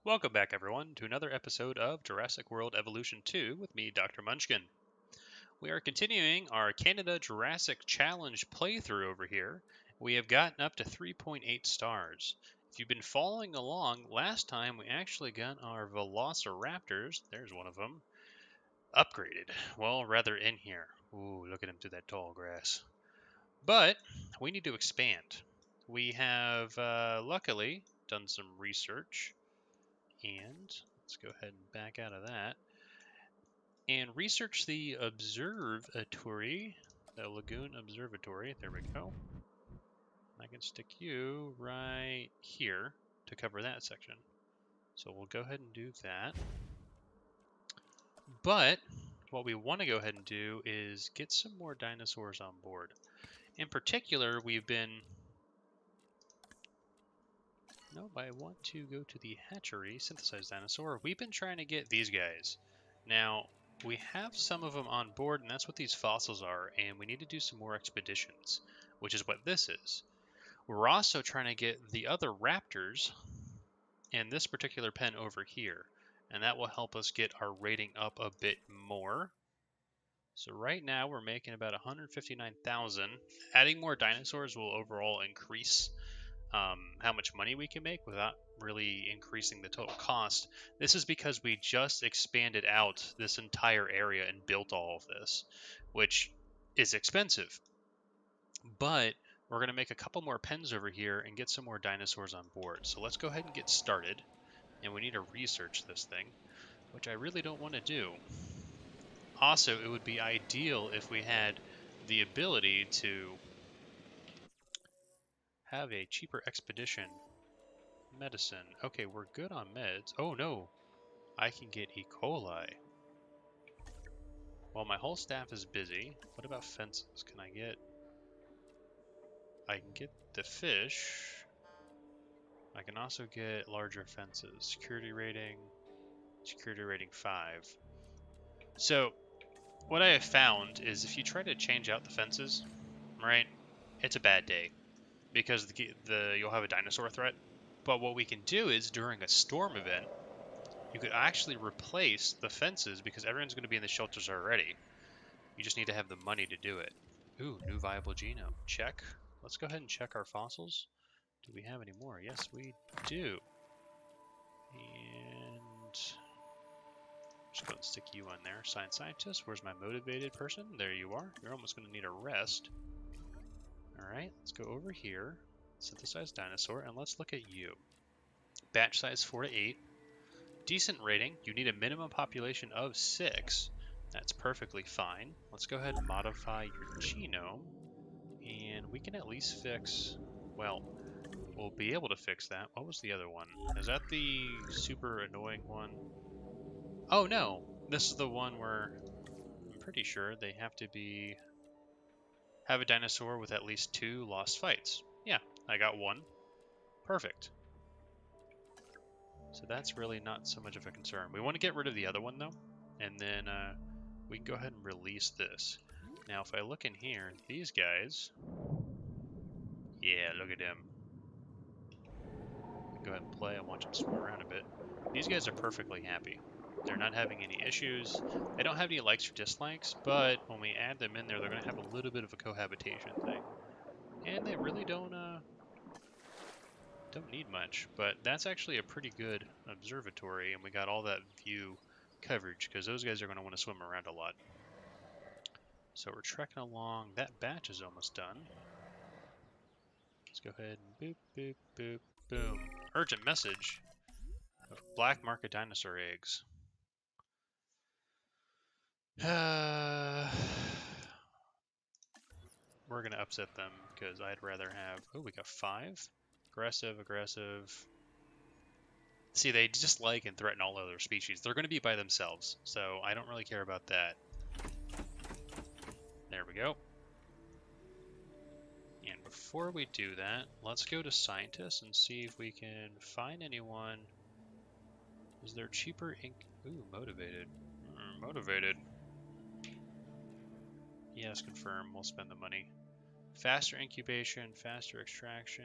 Welcome back, everyone, to another episode of Jurassic World Evolution 2 with me, Dr. Munchkin. We are continuing our Canada Jurassic Challenge playthrough over here. We have gotten up to 3.8 stars. If you've been following along, last time we actually got our Velociraptors, there's one of them, upgraded. Well, rather in here. Ooh, look at him through that tall grass. But we need to expand. We have, luckily, done some research. And let's go ahead and back out of that and research the observatory, the lagoon observatory. There we go. I can stick you right here to cover that section. So we'll go ahead and do that. But what we want to go ahead and do is get some more dinosaurs on board. In particular, we've been... Nope, I want to go to the hatchery, synthesized dinosaur. We've been trying to get these guys. Now, we have some of them on board, and that's what these fossils are, and we need to do some more expeditions, which is what this is. We're also trying to get the other raptors in this particular pen over here, and that will help us get our rating up a bit more. So right now we're making about 159,000. Adding more dinosaurs will overall increase how much money we can make without really increasing the total cost. This is because we just expanded out this entire area and built all of this, which is expensive. But we're going to make a couple more pens over here and get some more dinosaurs on board. So let's go ahead and get started. And we need to research this thing, which I really don't want to do. Also, it would be ideal if we had the ability to have a cheaper expedition. Medicine. Okay, we're good on meds. Oh no, I can get E. coli. Well, my whole staff is busy. What about fences? Can I get... I can get the fish. I can also get larger fences. Security rating 5. So, what I have found is if you try to change out the fences, right, it's a bad day because you'll have a dinosaur threat. But what we can do is during a storm event, you could actually replace the fences because everyone's going to be in the shelters already. You just need to have the money to do it. Ooh, new viable genome. Check. Let's go ahead and check our fossils. Do we have any more? Yes, we do. And just go ahead and stick you on there. Science scientist. Where's my motivated person? There you are. You're almost going to need a rest. Alright, let's go over here. Synthesized dinosaur, and let's look at you. Batch size 4 to 8. Decent rating. You need a minimum population of 6. That's perfectly fine. Let's go ahead and modify your genome. And we can at least fix... Well, we'll be able to fix that. What was the other one? Is that the super annoying one? Oh no! This is the one where I'm pretty sure they have to have a dinosaur with at least 2 lost fights. Yeah, I got 1. Perfect. So that's really not so much of a concern. We want to get rid of the other one though, and then we can go ahead and release this. Now if I look in here, these guys, yeah, look at them. Go ahead and play and watch them swim around a bit. These guys are perfectly happy. They're not having any issues. They don't have any likes or dislikes, but when we add them in there, they're going to have a little bit of a cohabitation thing. And they really don't need much, but that's actually a pretty good observatory, and we got all that view coverage because those guys are going to want to swim around a lot. So we're trekking along. That batch is almost done. Let's go ahead and boop, boop, boop, boom. Urgent message of black market dinosaur eggs. We're going to upset them because I'd rather have... Oh, we got 5. Aggressive, aggressive. See, they dislike and threaten all other species. They're going to be by themselves, so I don't really care about that. There we go. And before we do that, let's go to scientists and see if we can find anyone. Is there cheaper ink? Ooh, motivated. Motivated. Yes, confirm. We'll spend the money. Faster incubation, faster extraction.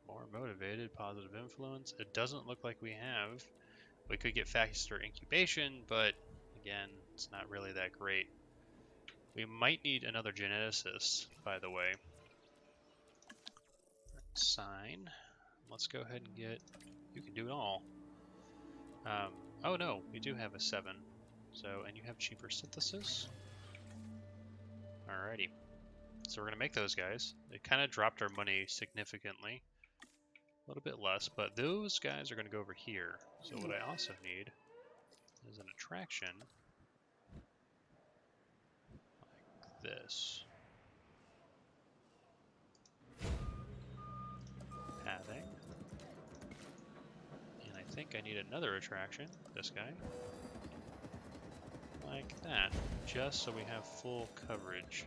More motivated, positive influence. It doesn't look like we have. We could get faster incubation, but again, it's not really that great. We might need another geneticist, by the way. Sign. Let's go ahead and get... You can do it all. Oh no, we do have a 7. So, and you have cheaper synthesis? Alrighty. So we're going to make those guys. It kind of dropped our money significantly. A little bit less, but those guys are going to go over here. So what I also need is an attraction like this. Pathing. And I think I need another attraction, this guy. Like that, just so we have full coverage.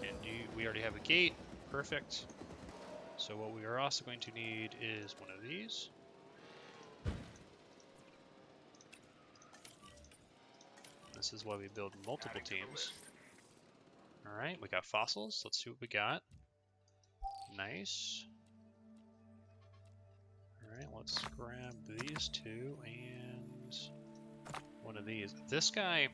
And we already have a gate, perfect. So what we are also going to need is one of these. This is why we build multiple teams. Alright, we got fossils. Let's see what we got. Nice. Alright, let's grab these two and one of these. This guy,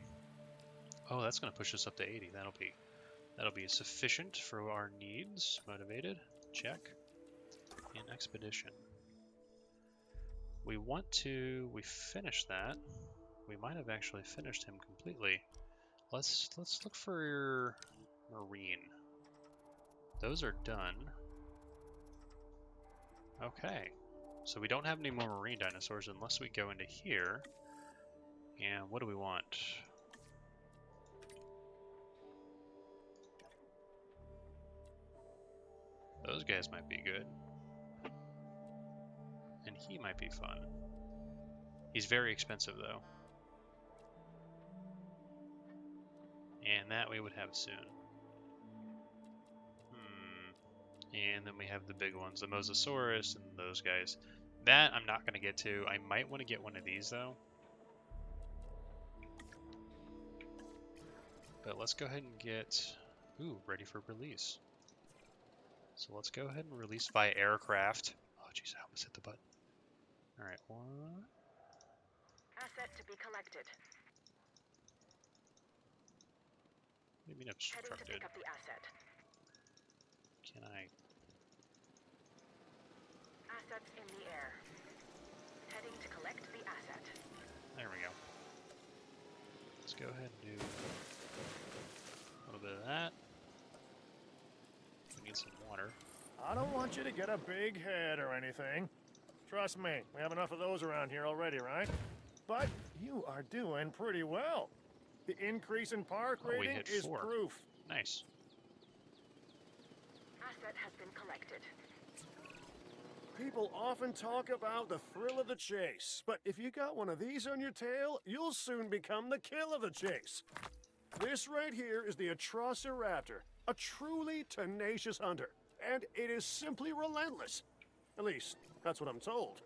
oh, that's going to push us up to 80. That'll be sufficient for our needs. Motivated, check. And expedition. We finished that. We might have actually finished him completely. Let's look for marine. Those are done. Okay. So we don't have any more marine dinosaurs unless we go into here. And what do we want? Those guys might be good. And he might be fun. He's very expensive though. And that we would have soon. And then we have the big ones, the Mosasaurus and those guys. That I'm not going to get to. I might want to get one of these though. But let's go ahead and get, ooh, ready for release. So let's go ahead and release by aircraft. Oh jeez, I almost hit the button. Alright, one. Asset to be collected. What do you mean obstructed? Heading to pick up the asset. Can I? Assets in the air. Heading to collect the asset. There we go. Let's go ahead and do a little bit of that. We need some water. I don't want you to get a big head or anything. Trust me, we have enough of those around here already, right? But you are doing pretty well. The increase in park rating is 4. proof. Nice. Asset has been collected. People often talk about the thrill of the chase, but if you got one of these on your tail, you'll soon become the kill of the chase. This right here is the Atrociraptor, a truly tenacious hunter, and it is simply relentless. At least, that's what I'm told.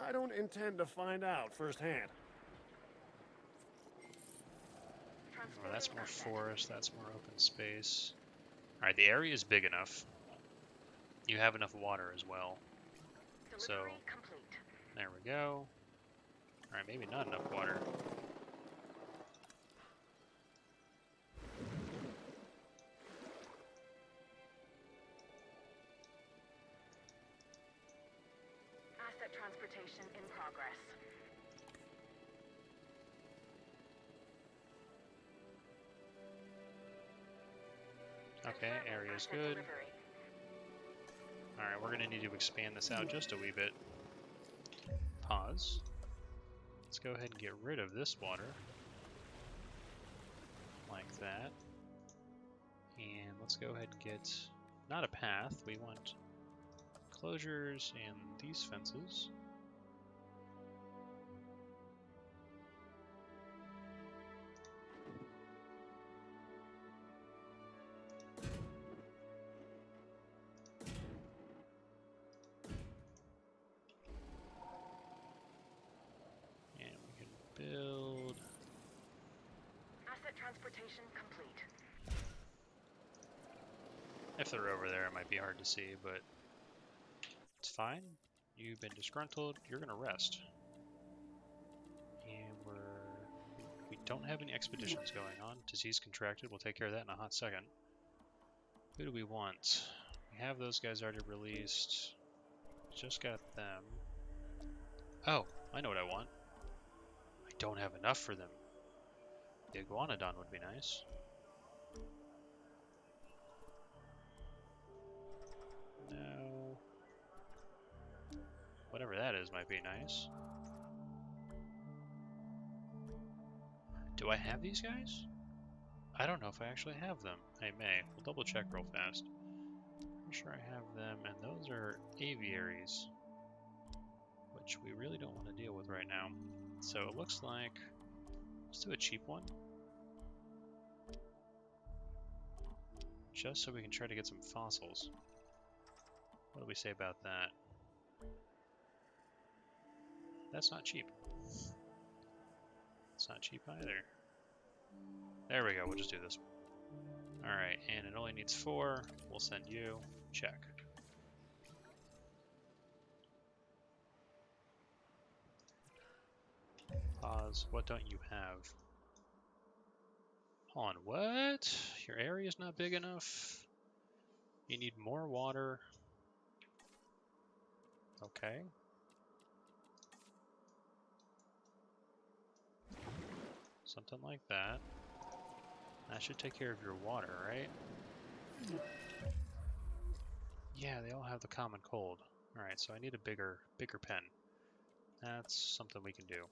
I don't intend to find out firsthand. Oh, that's more forest, that's more open space. Alright, the area is big enough. You have enough water as well. So, Complete. there we go. Alright, maybe not enough water. Asset transportation in progress. Okay, area's good. Alright, we're going to need to expand this out just a wee bit. Pause. Let's go ahead and get rid of this water. Like that. And let's go ahead and get, not a path, we want closures and these fences. Asset transportation complete. If they're over there, it might be hard to see, but it's fine. You've been disgruntled. You're gonna rest. And we don't have any expeditions going on. Disease contracted. We'll take care of that in a hot second. Who do we want? We have those guys already released. Just got them. Oh, I know what I want. I don't have enough for them. The iguanodon would be nice. No. Whatever that is might be nice. Do I have these guys? I don't know if I actually have them. I may. We'll double check real fast. Pretty sure I have them, and those are aviaries, which we really don't want to deal with right now. So it looks like, let's do a cheap one. Just so we can try to get some fossils. What do we say about that? That's not cheap. It's not cheap either. There we go, we'll just do this one. Alright, and it only needs 4. We'll send you. Check. Pause. What don't you have? Hold on, what? Your area's not big enough? You need more water. Okay. Something like that. That should take care of your water, right? Yeah, they all have the common cold. Alright, so I need a bigger pen. That's something we can do.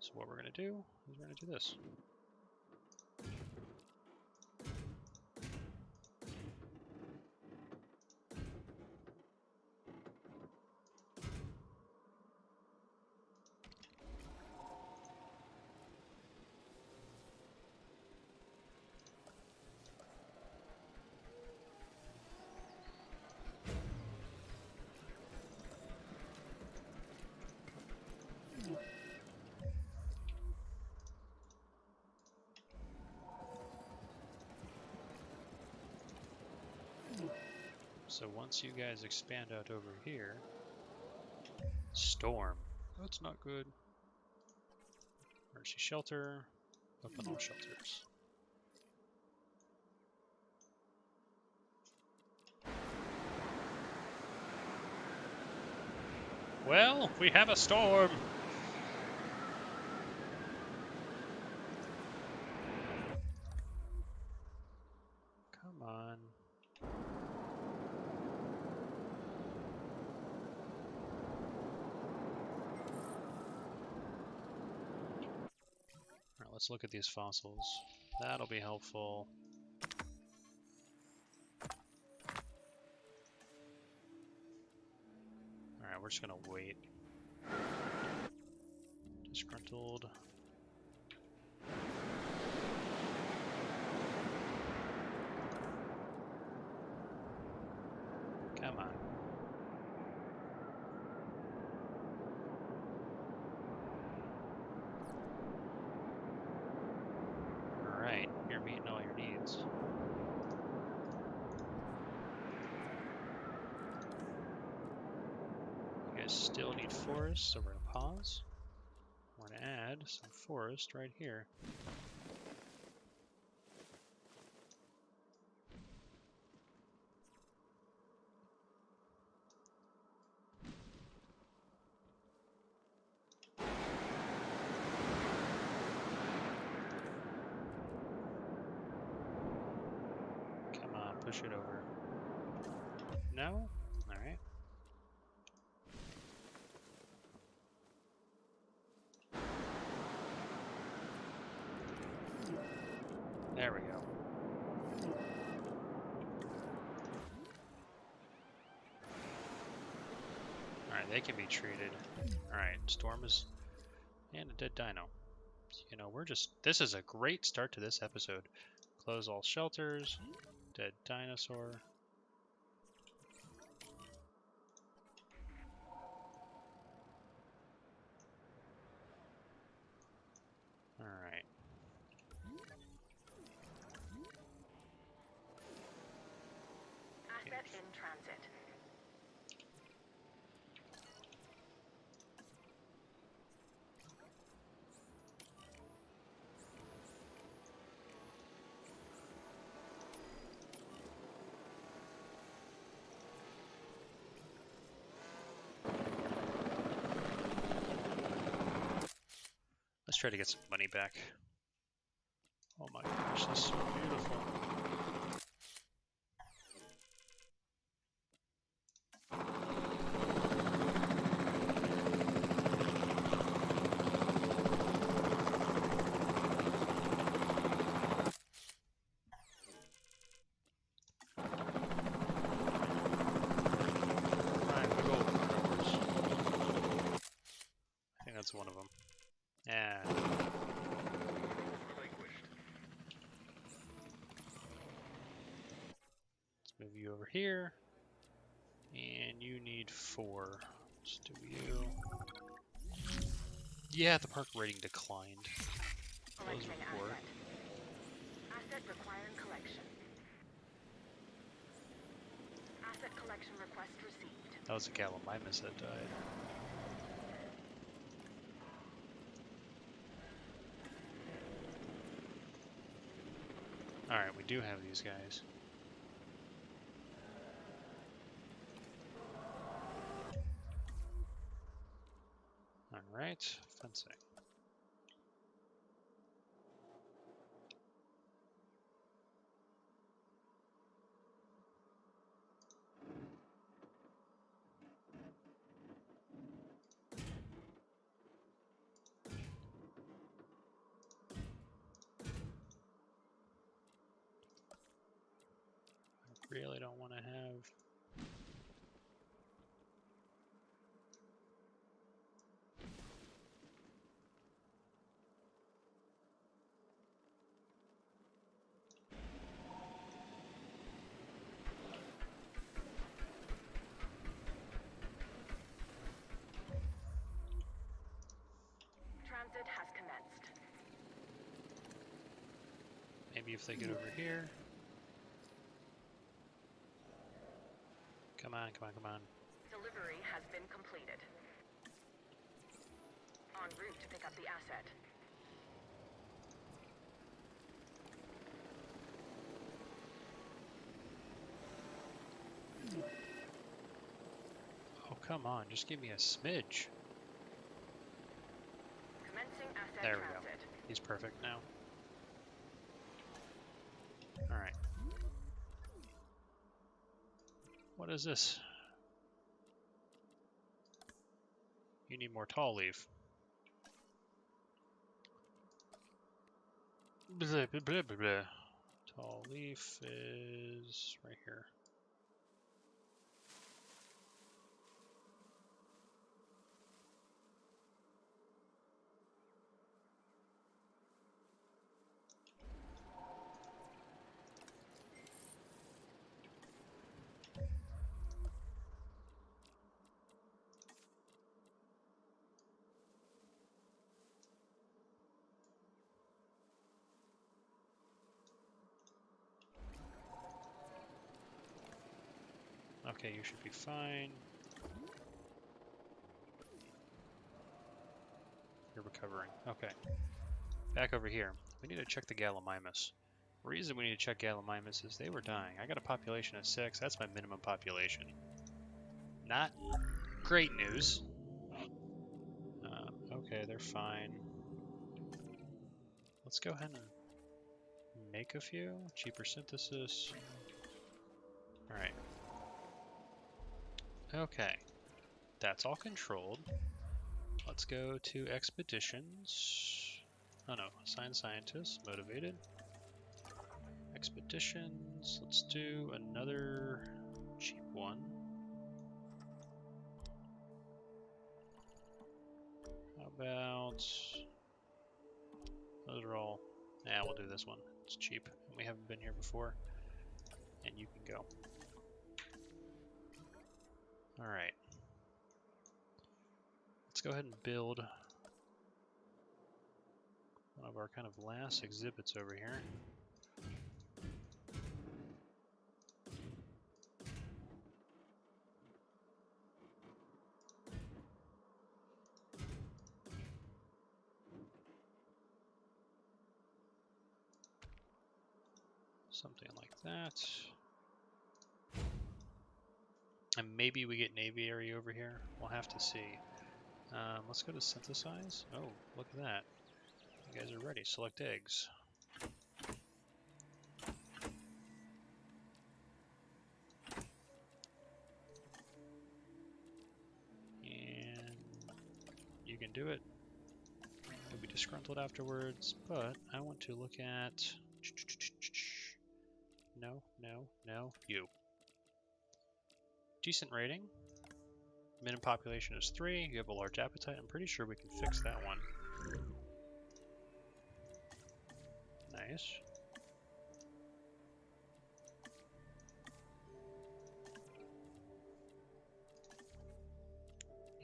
So what we're going to do is we're going to do this. So once you guys expand out over here, storm. That's not good. Emergency shelter. Open all shelters. Well, we have a storm. Come on. Alright, let's look at these fossils. That'll be helpful. Alright, we're just gonna wait. Disgruntled. Come on. Alright, you're meeting all your needs. You guys still need forest, so we're gonna pause. We're gonna add some forest right here. Come on, push it over. No? Alright. There we go. Alright, they can be treated. Alright, storm is... and a dead dino. You know, this is a great start to this episode. Close all shelters. Dead dinosaur. Alright. in transit. Let's try to get some money back. Oh my gosh, that's so beautiful. Alright, we go carnivores. I think that's one of them. Yeah. Let's move you over here. And you need 4. Let's do you. Yeah, the park rating declined. Those Collecting are poor. asset. Asset requiring collection. Asset collection request received. That was a Gallimimus that died. Alright, we do have these guys. Alright, fencing. I really don't want to have... Transit has commenced. Maybe if they get over here. Come on, come on, come on. Delivery has been completed. En route to pick up the asset. Oh, come on, just give me a smidge. Commencing asset There we go. transit. He's perfect now. Alright. What is this? You need more tall leaf. Blah, blah, blah, blah, blah. Tall leaf is right here. Okay, you should be fine. You're recovering. Okay. Back over here. We need to check the Gallimimus. The reason we need to check Gallimimus is they were dying. I got a population of 6. That's my minimum population. Not great news. Okay, they're fine. Let's go ahead and make a few. Cheaper synthesis. Alright. Okay. That's all controlled. Let's go to expeditions. Oh no, assign scientists, motivated. Expeditions, let's do another cheap one. How about, those are all, yeah, we'll do this one. It's cheap, and we haven't been here before. And you can go. Alright. Let's go ahead and build one of our kind of last exhibits over here. Something like that. And maybe we get an aviary over here. We'll have to see. Let's go to synthesize. Oh, look at that. You guys are ready. Select eggs. And you can do it. You'll be disgruntled afterwards, but I want to look at... No, no, no, you. Decent rating. Minimum population is 3. You have a large appetite. I'm pretty sure we can fix that one. Nice.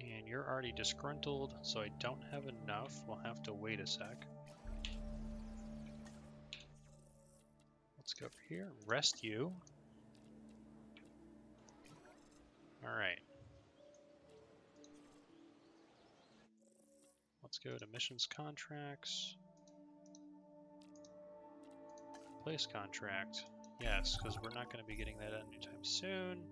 And you're already disgruntled, so I don't have enough. We'll have to wait a sec. Let's go over here. Rest you. Alright. Let's go to missions contracts. Place contract. Yes, because we're not going to be getting that anytime soon.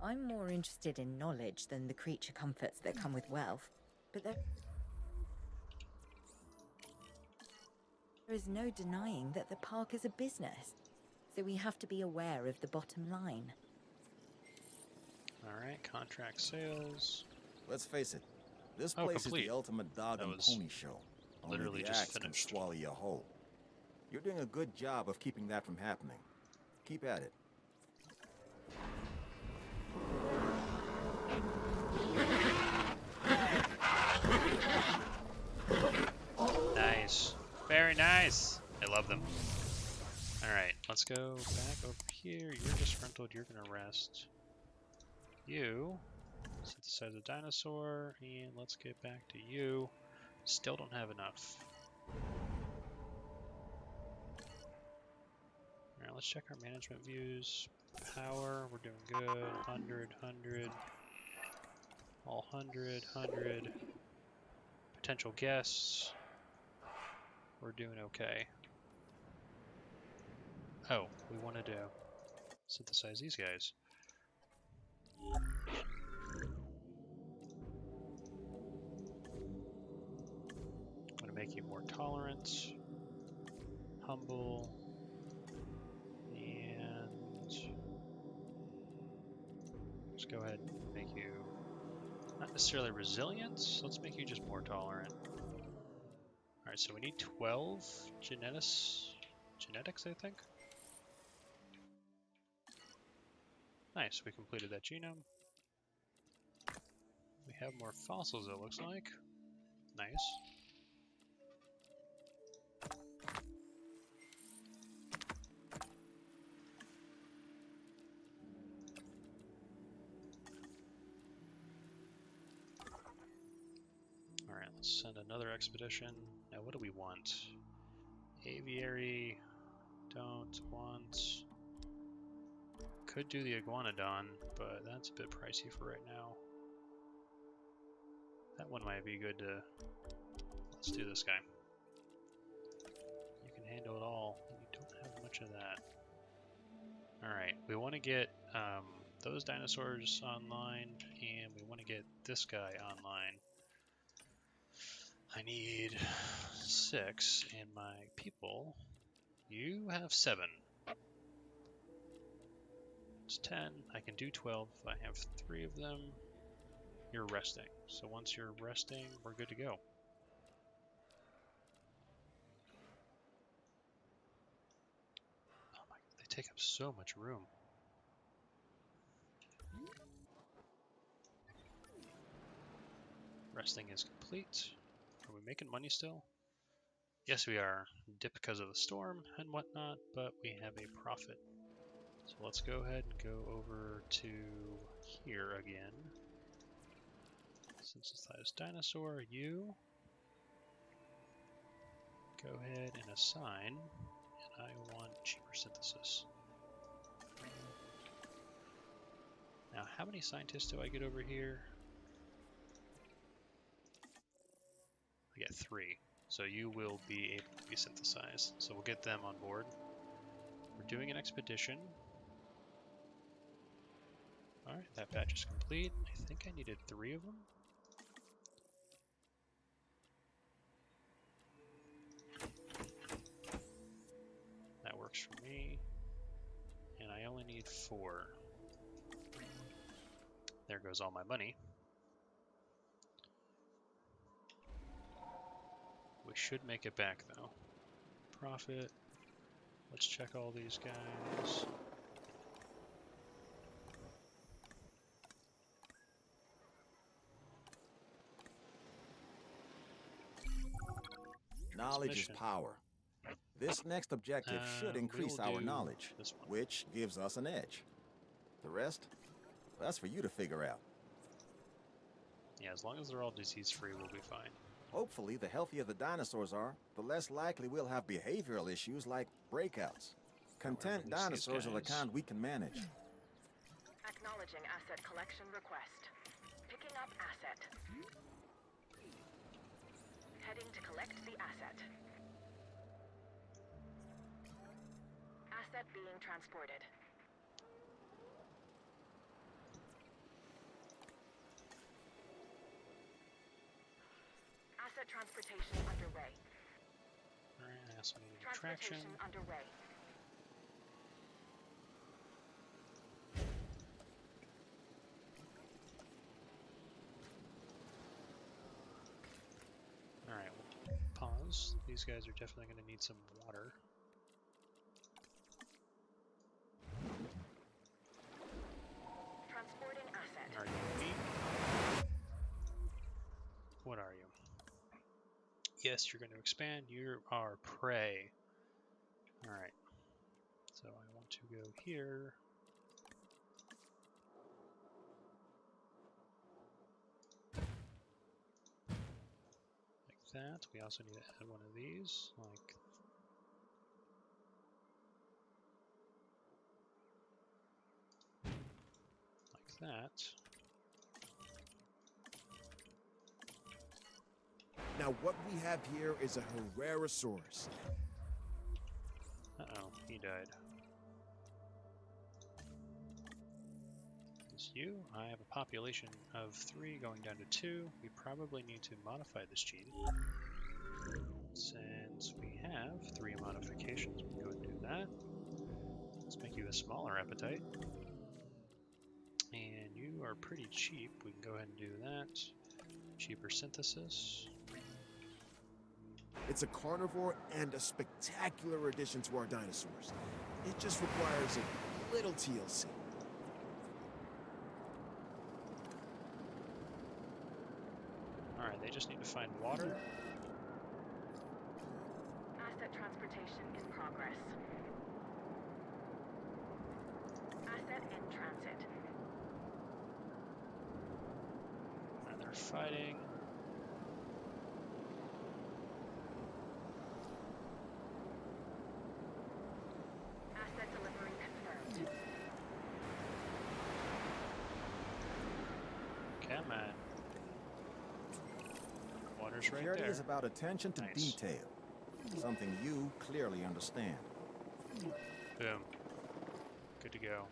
I'm more interested in knowledge than the creature comforts that come with wealth, but there is no denying that the park is a business, so we have to be aware of the bottom line. Alright, contract sales. Let's face it, this Oh, place complete. is the ultimate dog That and was pony show. Only literally the just axe can finished. swallow you whole. You're doing a good job of keeping that from happening. Keep at it. Nice. Very nice. I love them. Alright, let's go back over here. You're disgruntled. You're going to rest. You. Synthesize a dinosaur. And let's get back to you. Still don't have enough. Alright, let's check our management views. Power, we're doing good. 100, 100. All 100, 100. Potential guests. We're doing okay. Oh, we wanted to synthesize these guys. I'm going to make you more tolerant, humble, and let's go ahead and make you not necessarily resilient. Let's make you just more tolerant. Alright, so we need 12 genetics, I think. Nice, we completed that genome. We have more fossils, it looks like. Nice. Alright, let's send another expedition. Now, what do we want? Aviary. Don't want. Could do the iguanodon, but that's a bit pricey for right now. That one might be good to... Let's do this guy. You can handle it all. You don't have much of that. Alright, we want to get those dinosaurs online, and we want to get this guy online. I need 6, and my people, you have 7. It's 10. I can do 12 if I have 3 of them. You're resting. So once you're resting, we're good to go. Oh my, they take up so much room. Resting is complete. Are we making money still? Yes, we are. Dip because of the storm and whatnot, but we have a profit. So let's go ahead and go over to here again. Synthesize dinosaur, you. Go ahead and assign, and I want cheaper synthesis. Now, how many scientists do I get over here? I get 3. So you will be able to be synthesized. So we'll get them on board. We're doing an expedition. Alright, that batch is complete. I think I needed 3 of them. That works for me. And I only need 4. There goes all my money. We should make it back though. Profit. Let's check all these guys. Knowledge is power. This next objective should increase our knowledge, which gives us an edge. The rest, that's for you to figure out. Yeah, as long as they're all disease-free, we'll be fine. Hopefully, the healthier the dinosaurs are, the less likely we'll have behavioral issues like breakouts. Content dinosaurs are the kind we can manage. Acknowledging asset collection request. Picking up asset. Heading to collect the asset. Asset being transported. Asset transportation underway. Alright, estimated attraction. Transportation underway. Alright, we'll pause. These guys are definitely going to need some water. Transporting asset. Are you meat? What are you? Yes, you're going to expand. You are prey. Alright. So I want to go here. Like that. We also need to add one of these. Like that. Now what we have here is a Herrerasaurus. Uh-oh, he died. It's you. I have a population of 3 going down to 2. We probably need to modify this gene. Since we have 3 modifications, we can go ahead and do that. Let's make you a smaller appetite. And you are pretty cheap. We can go ahead and do that. Cheaper synthesis. It's a carnivore and a spectacular addition to our dinosaurs. It just requires a little TLC. Alright, they just need to find water. Asset transportation in progress. Asset in transit. And they're fighting. Asset delivery confirmed. Come on. Water's right Security there. is about attention to Nice. detail. Something you clearly understand. Boom. Good to go.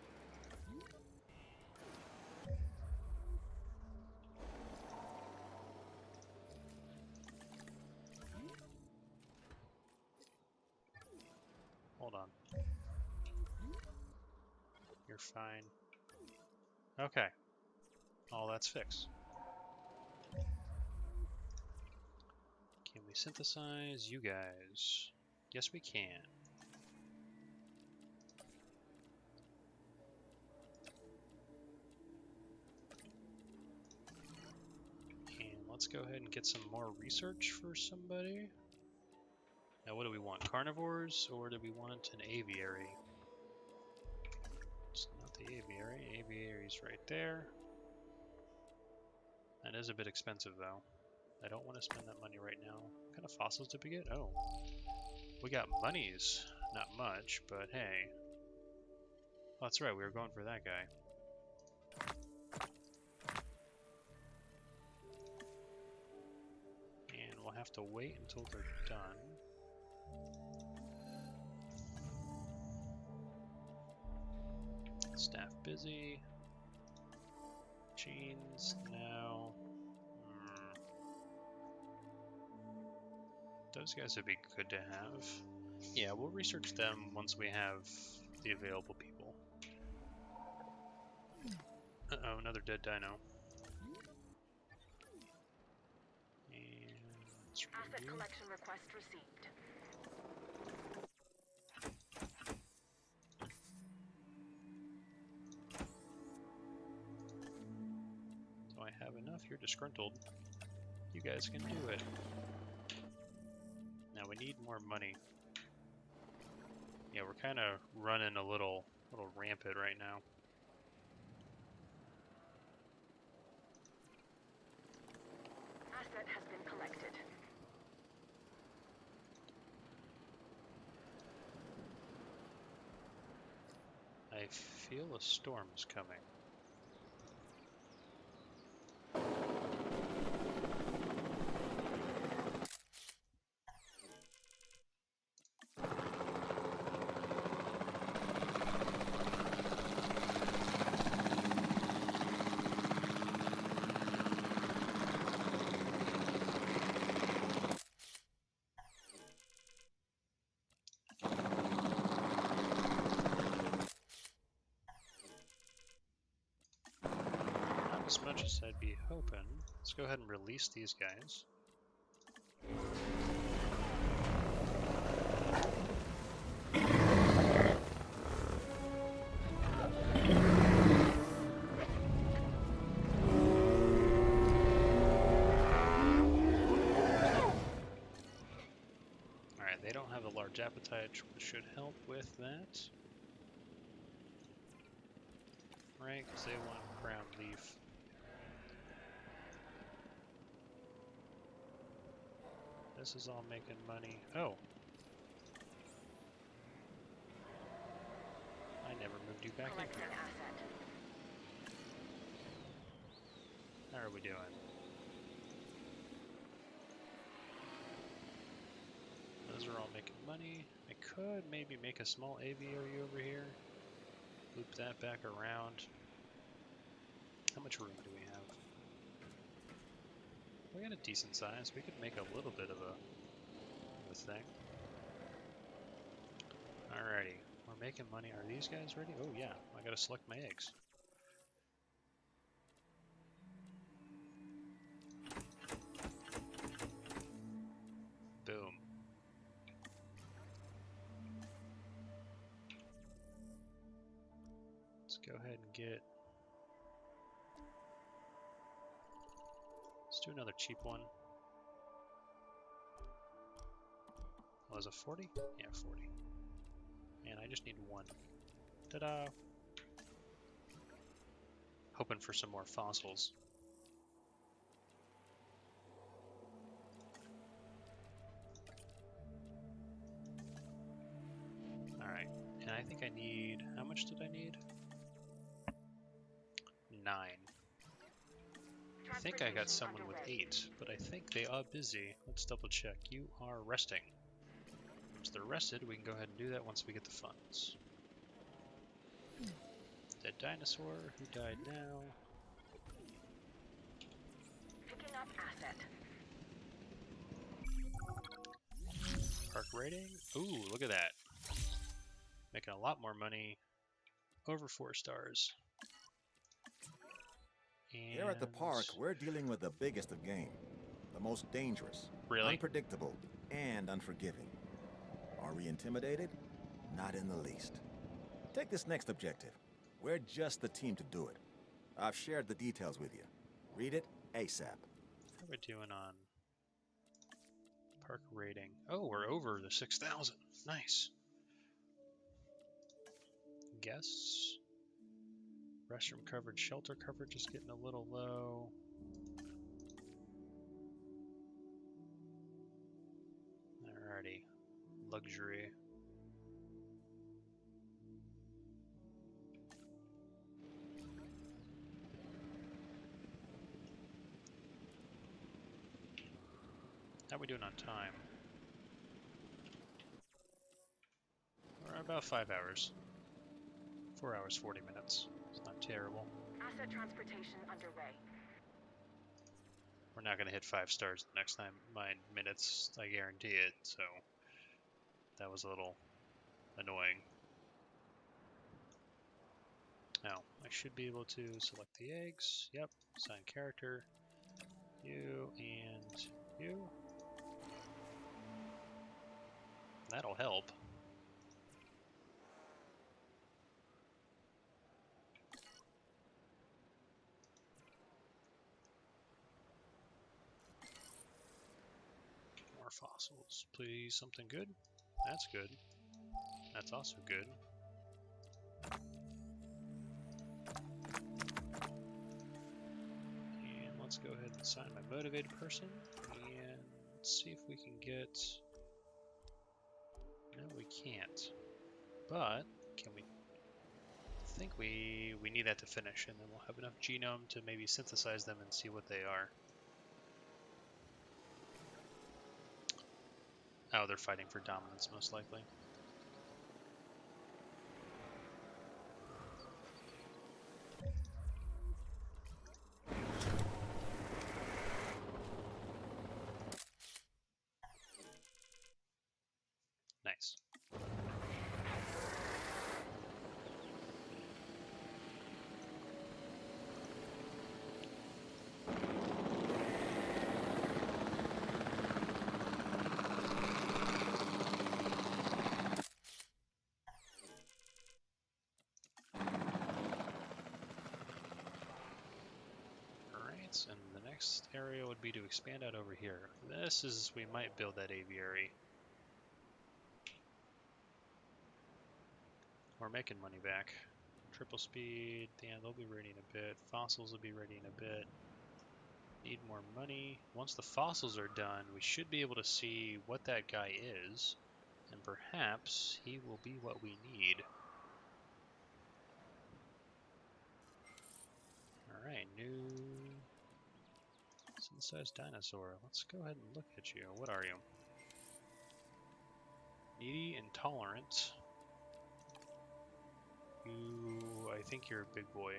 Hold on. You're fine. Okay. All that's fixed. Can we synthesize you guys? Yes, we can. And let's go ahead and get some more research for somebody. Now, what do we want? Carnivores, or do we want an aviary? It's not the aviary. Aviary's right there. That is a bit expensive, though. I don't want to spend that money right now. What kind of fossils did we get? Oh. We got monies. Not much, but hey. Oh, that's right, we were going for that guy. And we'll have to wait until they're done. Staff busy. Genes now. Those guys would be good to have. Yeah, we'll research them once we have the available people. Uh-oh, another dead dino. And let's Asset review. collection request received. Do I have enough? You're disgruntled. You guys can do it. Now we need more money. Yeah, we're kind of running a little rampant right now. Asset has been collected. I feel a storm is coming. Not as much as I'd be hoping. Let's go ahead and release these guys. Alright, they don't have a large appetite, which should help with that. Right, because they want ground leaf. This is all making money. Oh! I never moved you back in Collecting here. asset. How are we doing? Those are all making money. I could maybe make a small aviary over here. Loop that back around. How much room do we have? We got a decent size. We could make a little bit of a thing. Alrighty. We're making money. Are these guys ready? Oh yeah. I gotta select my eggs. Boom. Let's go ahead and get... Let's do another cheap one. Was it 40? Yeah, 40. And I just need one. Ta-da! Hoping for some more fossils. Alright, and I think I need... How much did I need? 9. I think I got someone with 8, but I think they are busy. Let's double check. You are resting. Once they're rested, we can go ahead and do that once we get the funds. Dead dinosaur, who died now? Picking up asset. Park rating? Ooh, look at that. Making a lot more money. Over 4 stars. And... Here at the park, we're dealing with the biggest of game. The most dangerous. Really? Unpredictable. And unforgiving. Are we intimidated? Not in the least. Take this next objective. We're just the team to do it. I've shared the details with you. Read it ASAP. How are we doing on park rating? Oh, we're over the 6,000. Nice. Guests. Restroom coverage, shelter coverage is getting a little low. Alrighty. Luxury. How are we doing on time? We're about 5 hours. 4 hours, 40 minutes. It's not terrible. Asset transportation underway. We're not going to hit 5 stars the next time. My minutes, I guarantee it, so that was a little annoying. Now, I should be able to select the eggs. Yep, assign character. You and you. That'll help. More fossils. Please, something good. That's good. That's also good. And let's go ahead and assign my motivated person. And let's see if we can get... No, we can't. But, can we... I think we need that to finish, and then we'll have enough genome to maybe synthesize them and see what they are. Oh, they're fighting for dominance, most likely. Nice. Alright, and the next area would be to expand out over here. This is, we might build that aviary. We're making money back. Triple speed, yeah, they'll be ready in a bit. Fossils will be ready in a bit. Need more money. Once the fossils are done, we should be able to see what that guy is, and perhaps he will be what we need. Alright, new synthesized dinosaur. Let's go ahead and look at you. What are you? Needy, intolerant. You, I think you're a big boy.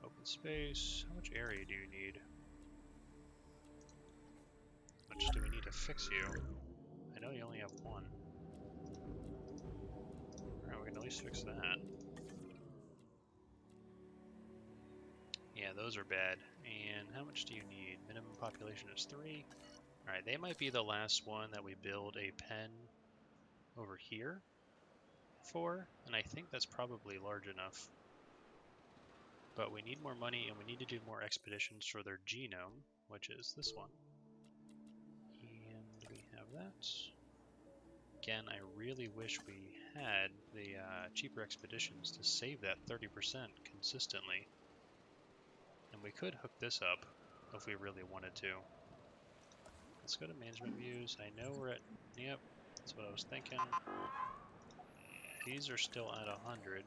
Open space. How much area do you need? How much do we need to fix you? I know you only have one. Alright, we can at least fix that. Yeah, those are bad. And how much do you need? Minimum population is 3. Alright, they might be the last one that we build a pen over here for, and I think that's probably large enough. But we need more money, and we need to do more expeditions for their genome, which is this one. And we have that. Again, I really wish we had the cheaper expeditions to save that 30% consistently. And we could hook this up if we really wanted to. Let's go to management views. I know we're at, yep, that's what I was thinking. These are still at 100.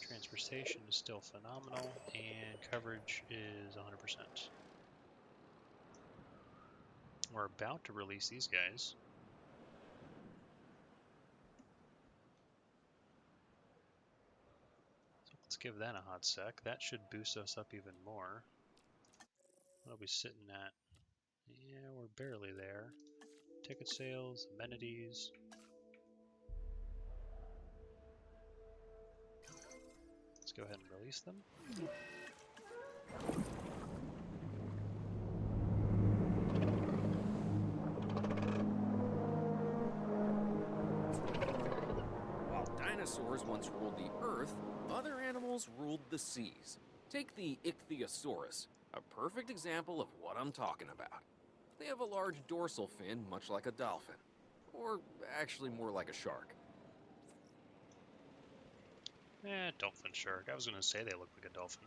Transportation is still phenomenal, and coverage is 100%. We're about to release these guys. So let's give that a hot sec. That should boost us up even more. What are we sitting at? Yeah, we're barely there. Ticket sales, amenities. Let's go ahead and release them. While dinosaurs once ruled the earth, other animals ruled the seas. Take the Ichthyosaurus, a perfect example of what I'm talking about. They have a large dorsal fin, much like a dolphin. Or actually more like a shark. Dolphin shark. I was going to say they look like a dolphin.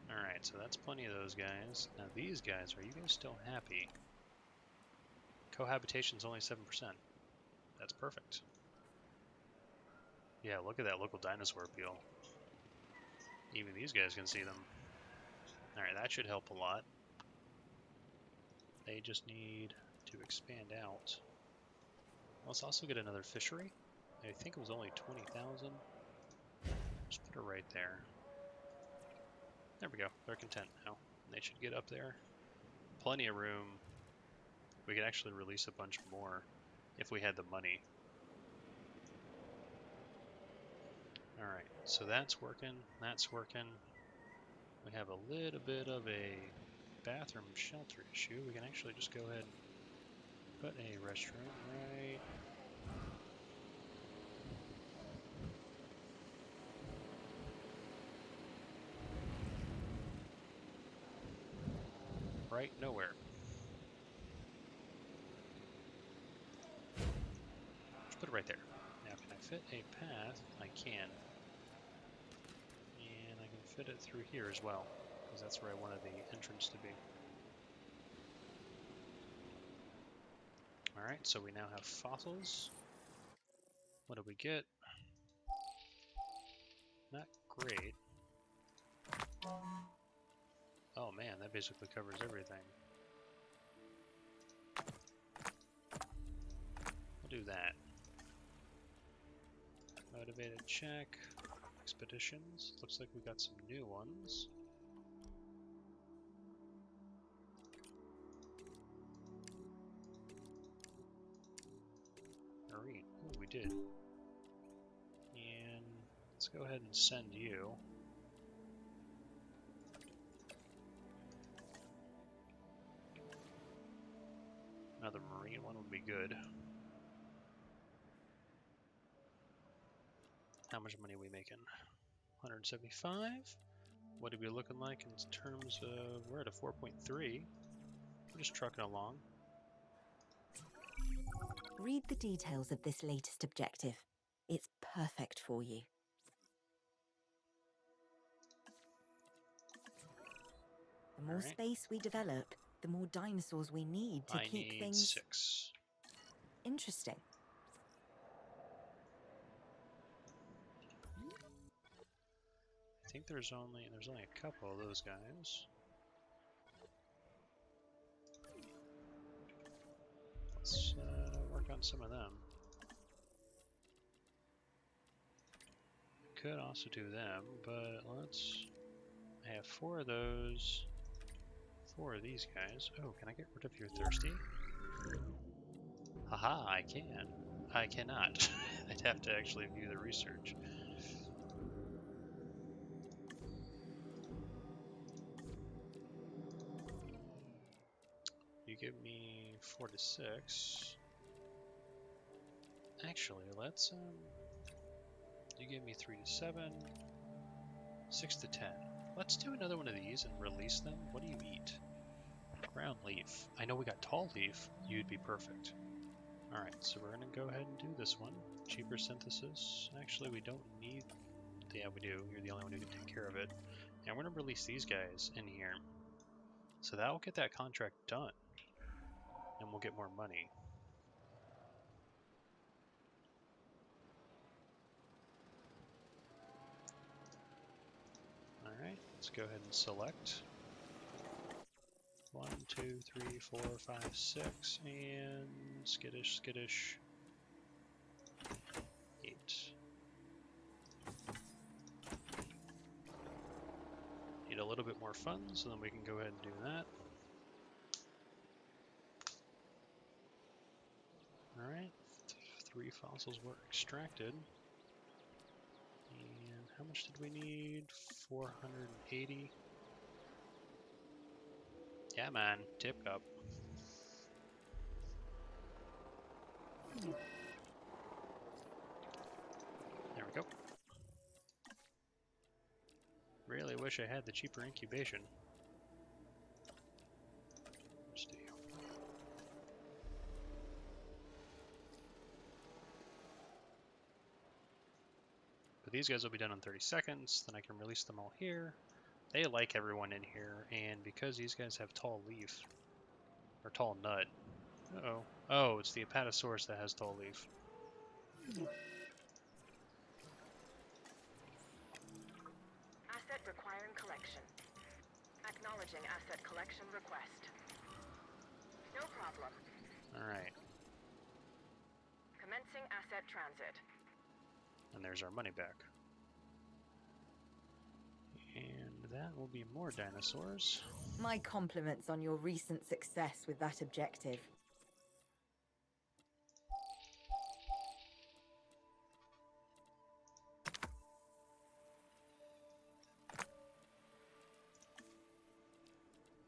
Alright, so that's plenty of those guys. Now these guys, are you guys still happy? Cohabitation's only 7%. That's perfect. Yeah, look at that local dinosaur appeal. Even these guys can see them. Alright, that should help a lot. They just need to expand out. Let's also get another fishery. I think it was only 20,000. Just put it right there. There we go. They're content now. They should get up there. Plenty of room. We could actually release a bunch more if we had the money. Alright, so that's working. That's working. We have a little bit of a bathroom shelter issue. We can actually just go ahead and put a restroom right nowhere. Just put it right there. Now, can I fit a path? I can. And I can fit it through here as well, because that's where I wanted the entrance to be. Alright, so we now have fossils. What do we get? Not great. Oh man, that basically covers everything. We'll do that. Motivated check. Expeditions. Looks like we got some new ones. Marine. Oh, we did. And let's go ahead and send you. Another marine one would be good. How much money are we making? 175? What are we looking like in terms of... We're at a 4.3. We're just trucking along. Read the details of this latest objective. It's perfect for you. The more space we develop, the more dinosaurs we need to keep things 6. interesting. I think there's only a couple of those guys. Let's work on some of them. Could also do them, but let's. I have 4 of those. 4 of these guys. Oh, can I get rid of your thirsty? Haha, I can. I cannot. I'd have to actually view the research. You give me 4 to 6. Actually, let's you give me 3 to 7, 6 to 10. Let's do another one of these and release them. What do you eat? Ground leaf. I know we got tall leaf. You'd be perfect. Alright, so we're gonna go ahead and do this one. Cheaper synthesis. Actually, we don't need... Yeah, we do. You're the only one who can take care of it. And we're gonna release these guys in here. So that will get that contract done. And we'll get more money. Alright, let's go ahead and select. 1, 2, 3, 4, 5, 6, and skittish, skittish. 8. Need a little bit more funds, so then we can go ahead and do that. Alright, 3 fossils were extracted. And how much did we need? 480. Yeah, man, tip up. There we go. Really wish I had the cheaper incubation. Let's do. But these guys will be done in 30 seconds, then I can release them all here. They like everyone in here, and because these guys have tall leaf, or tall nut. Uh-oh. Oh, it's the Apatosaurus that has tall leaf. Asset requiring collection. Acknowledging asset collection request. problem. Alright, Commencing asset transit. and there's our money back. And that will be more dinosaurs. My compliments on your recent success with that objective.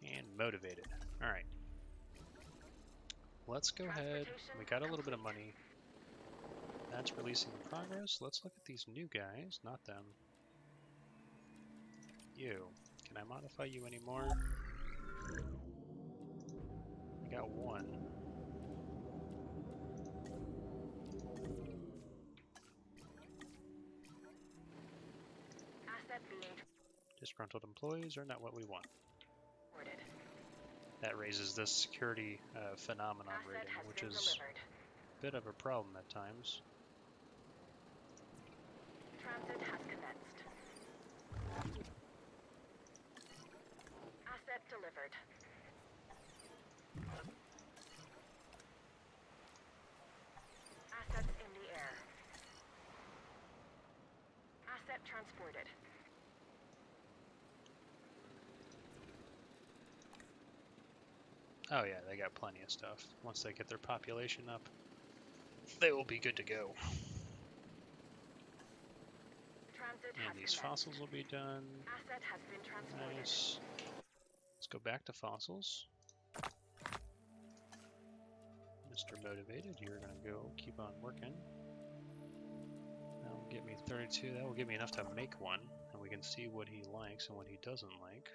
And motivated. Alright. Let's go ahead. We got a little bit of money. That's releasing in progress. Let's look at these new guys, not them. You. Can I modify you anymore? I got one. Asset being Disgruntled employees are not what we want. transported. That raises this security phenomenon Asset rating, has which been is delivered. a bit of a problem at times. Transit has commenced. Asset delivered. Assets in the air. Asset transported. Oh yeah, they got plenty of stuff. Once they get their population up, they will be good to go. Transit And has these commenced. fossils will be done. Asset has been transported. Nice. Let's go back to fossils. Mr. Motivated, you're gonna go keep on working. That will get me 32. That will give me enough to make one, and we can see what he likes and what he doesn't like.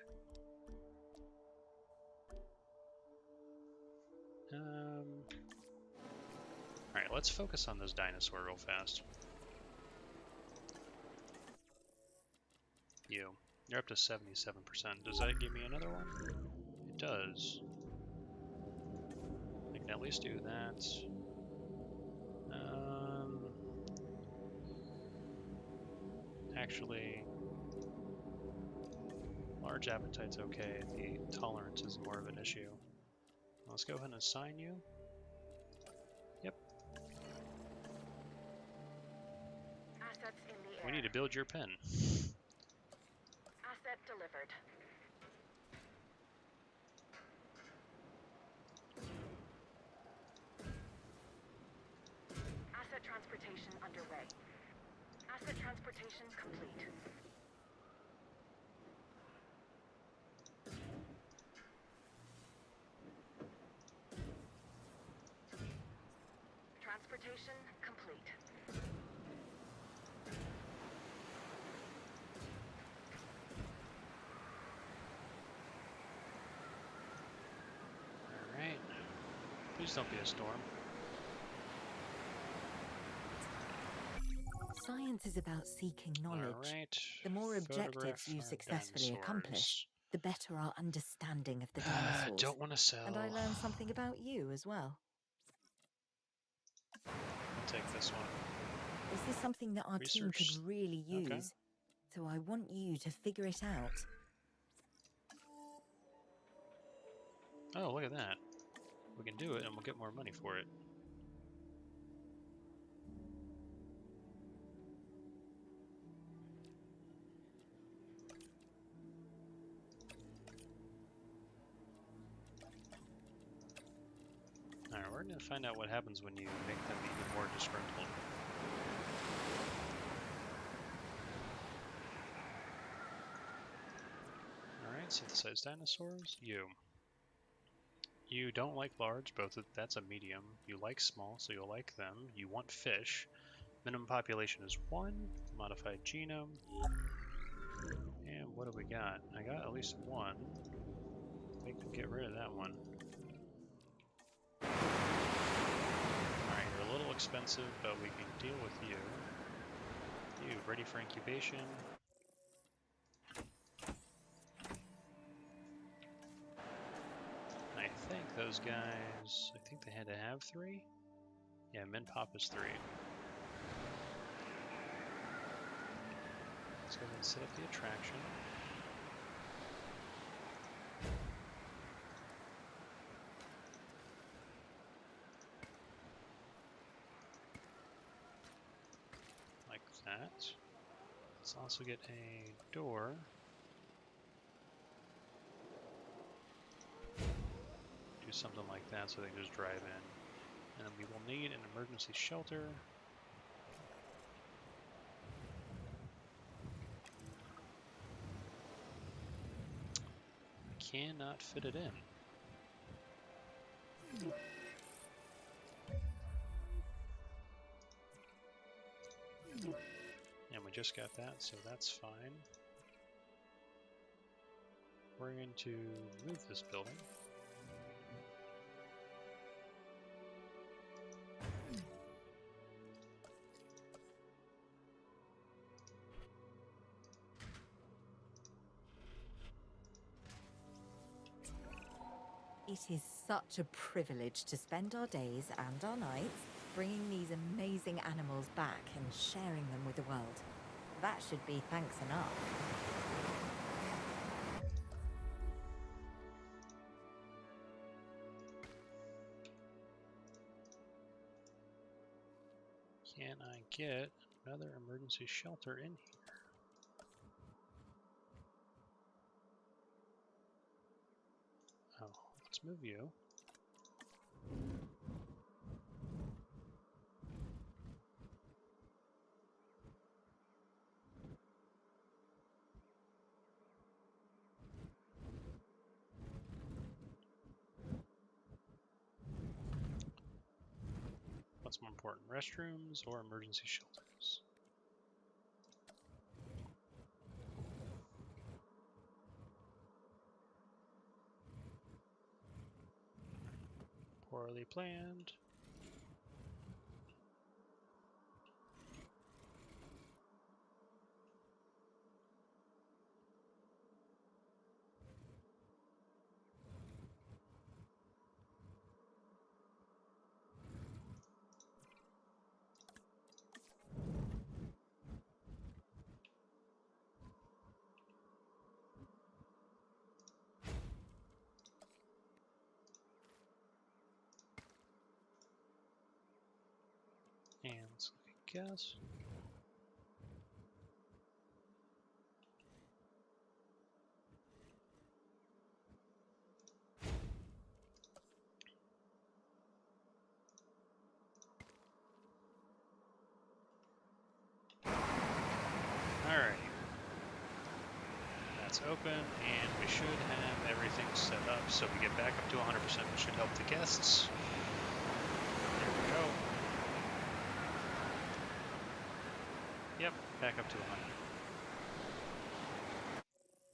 Alright, let's focus on this dinosaur real fast. You're up to 77%. Does that give me another one? It does. I can at least do that. Actually, large appetite's okay. The tolerance is more of an issue. Let's go ahead and assign you. Yep. Assets in the air. We need to build your pen. Asset delivered. Asset transportation underway. Asset transportation complete. Transportation complete. Alright. Please don't be a storm. Science is about seeking knowledge. Alright. The more objectives Photograph you our successfully accomplish, dinosaurs. the better our understanding of the dinosaurs. Don't want to sell. And I learned something about you as well. I'll take this one. Is this something that our team Research. could really use? Okay. So I want you to figure it out. Oh, look at that. We can do it and we'll get more money for it. Alright, we're going to find out what happens when you make them even more disgruntled. Alright, synthesized dinosaurs. You don't like large, that's a medium. You like small, so you'll like them. You want fish. Minimum population is 1. Modified genome. And what do we got? I got at least 1. We can get rid of that one. Alright, you're a little expensive, but we can deal with you. You, ready for incubation. I think those guys, I think they had to have 3? Yeah, min pop is 3. Let's go ahead and set up the attraction. that. Let's also get a door. Do something like that so they can just drive in. And then we will need an emergency shelter. Cannot fit it in. And we just got that, so that's fine. We're going to move this building. It is such a privilege to spend our days and our nights bringing these amazing animals back and sharing them with the world. That should be thanks enough. Can I get another emergency shelter in here? Oh, let's move you. What's more important, restrooms or emergency shelters? Poorly planned. And so I guess. Alright. That's open, and we should have everything set up so we get back up to 100%, which should help the guests. There we go. Yep, back up to 100.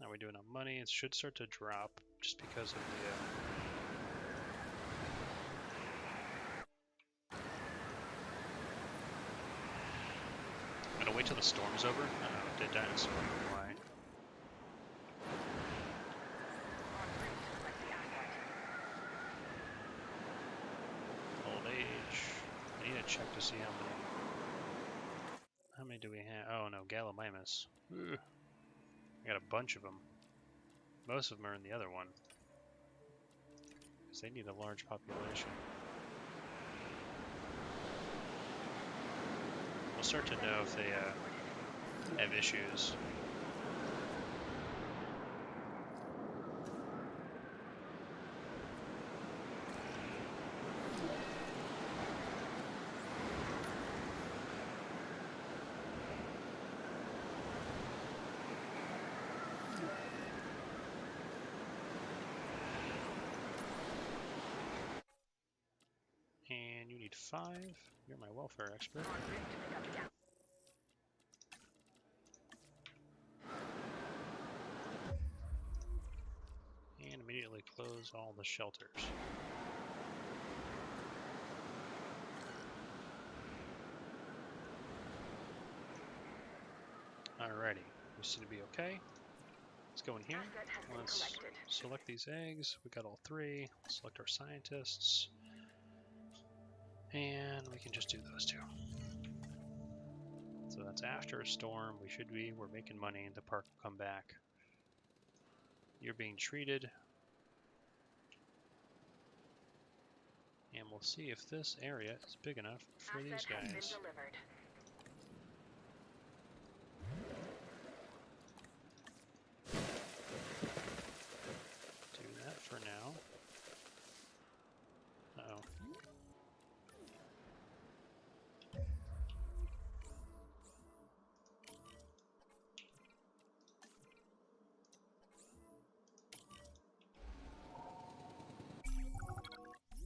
Now we're doing on money. It should start to drop just because of the. I'm gonna wait till the storm's over. Dead dinosaur. Why? Old age. I need to check to see how many. How many do we have? Oh no, Gallimimus. Ugh. I got a bunch of them. Most of them are in the other one. Because they need a large population. We'll start to know if they have issues. And you need 5. You're my welfare expert. And immediately close all the shelters. Alrighty, we seem to be okay. Let's go in here. Let's select these eggs. We got all 3. Let's select our scientists. And we can just do those 2. So that's after a storm. We're making money. The park will come back. You're being treated. And we'll see if this area is big enough for these guys.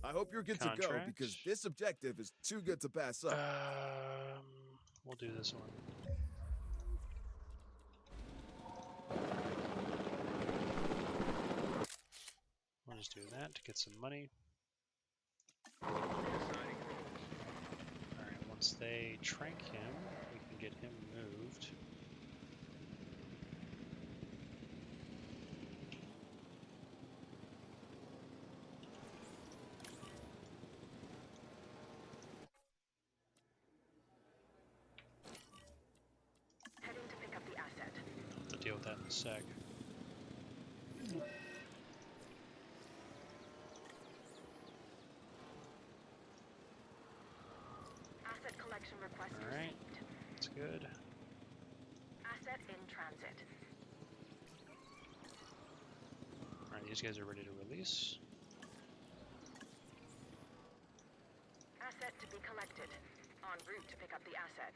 I hope you're good to go, Contract. because this objective is too good to pass up. We'll do this one. We'll just do that to get some money. Alright, once they trank him, we can get him moved. Heading to pick up the asset. I'll have to deal with that in a sec. Asset collection request Alright, received. that's good. Asset in transit. Alright, these guys are ready to release. Asset to be collected. En route to pick up the asset.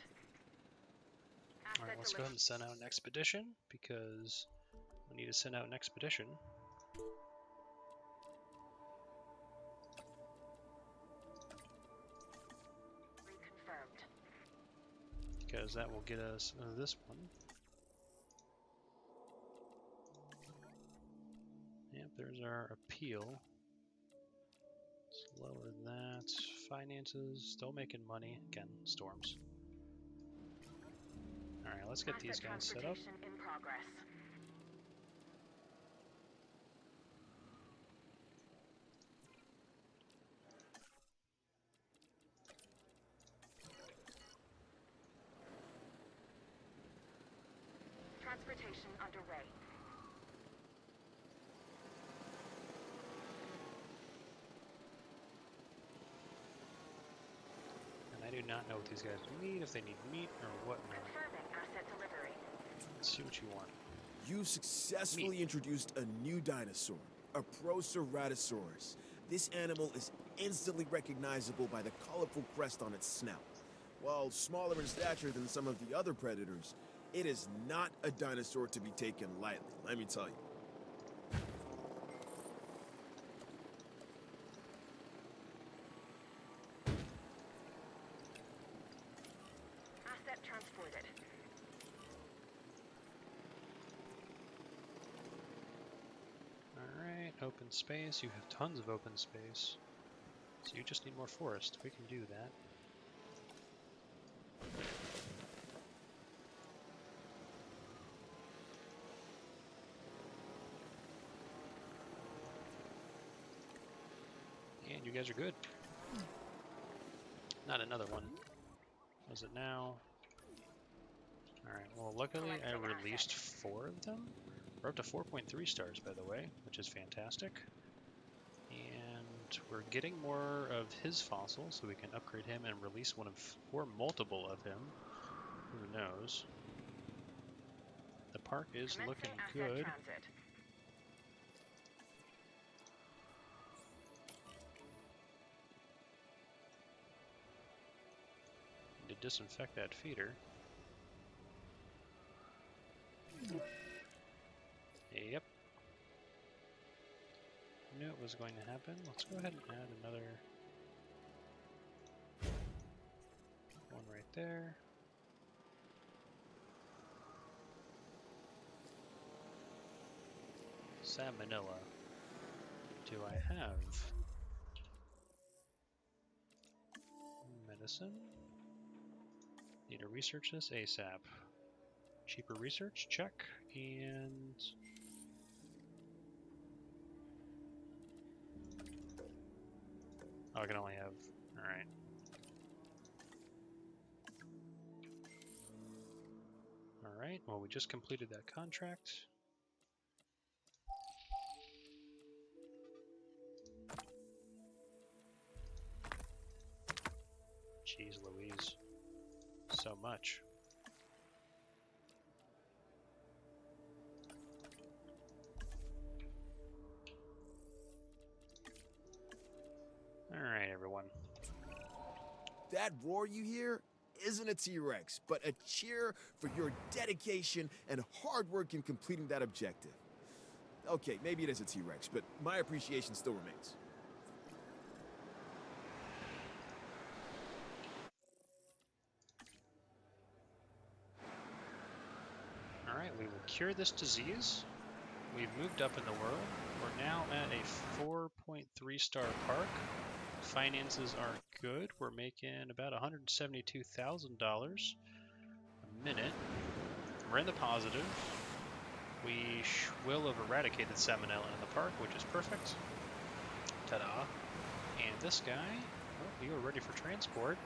Alright, let's go ahead and send out an expedition, because we need to send out an expedition. Reconfirmed. Because that will get us this one. Yep, there's our appeal. Let's lower that. Finances, still making money. Again, storms. Alright, let's get these guys set up. Transportation in progress. Transportation underway. And I do not know what these guys need, if they need meat or whatnot. Confirming asset delivery. Let's see what you want. You successfully introduced a new dinosaur, a Proceratosaurus. This animal is instantly recognizable by the colorful crest on its snout. While smaller in stature than some of the other predators, it is not a dinosaur to be taken lightly, let me tell you. Asset transported. Alright, open space. You have tons of open space. So you just need more forest. We can do that. And you guys are good. Not another one. Was it now? Alright, well luckily I released 4 of them. We're up to 4.3 stars, by the way, which is fantastic. And we're getting more of his fossils, so we can upgrade him and release one of, or multiple of him. Who knows? The park is looking Commencing good. asset transit. Need to disinfect that feeder. Yep. Knew it was going to happen. Let's go ahead and add another one right there. Salmonella. Do I have medicine? Need to research this ASAP. Cheaper research, check, and oh, I can only have, alright. Alright, well we just completed that contract. Jeez Louise. So much. Alright, everyone. That roar you hear isn't a T-Rex, but a cheer for your dedication and hard work in completing that objective. Okay, maybe it is a T-Rex, but my appreciation still remains. cure this disease. We've moved up in the world. We're now at a 4.3 star park. Finances are good. We're making about $172,000 a minute. We're in the positive. We will have eradicated salmonella in the park, which is perfect. Ta-da. And this guy, well, you are ready for transport.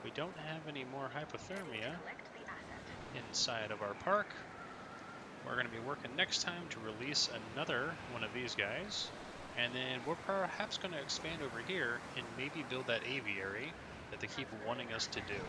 We don't have any more hypothermia Collect the asset. inside of our park. We're going to be working next time to release another one of these guys. And then we're perhaps going to expand over here and maybe build that aviary that they keep wanting us to do.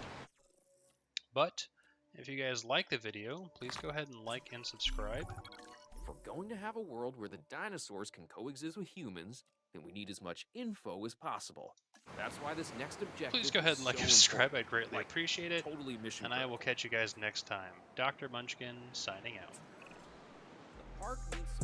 But if you guys like the video, please go ahead and like and subscribe. If we're going to have a world where the dinosaurs can coexist with humans, then we need as much info as possible. That's why this next objective Please go ahead and like and subscribe. I'd greatly appreciate it. Totally mission And I will critical. catch you guys next time. Dr. Munchkin signing out. The park needs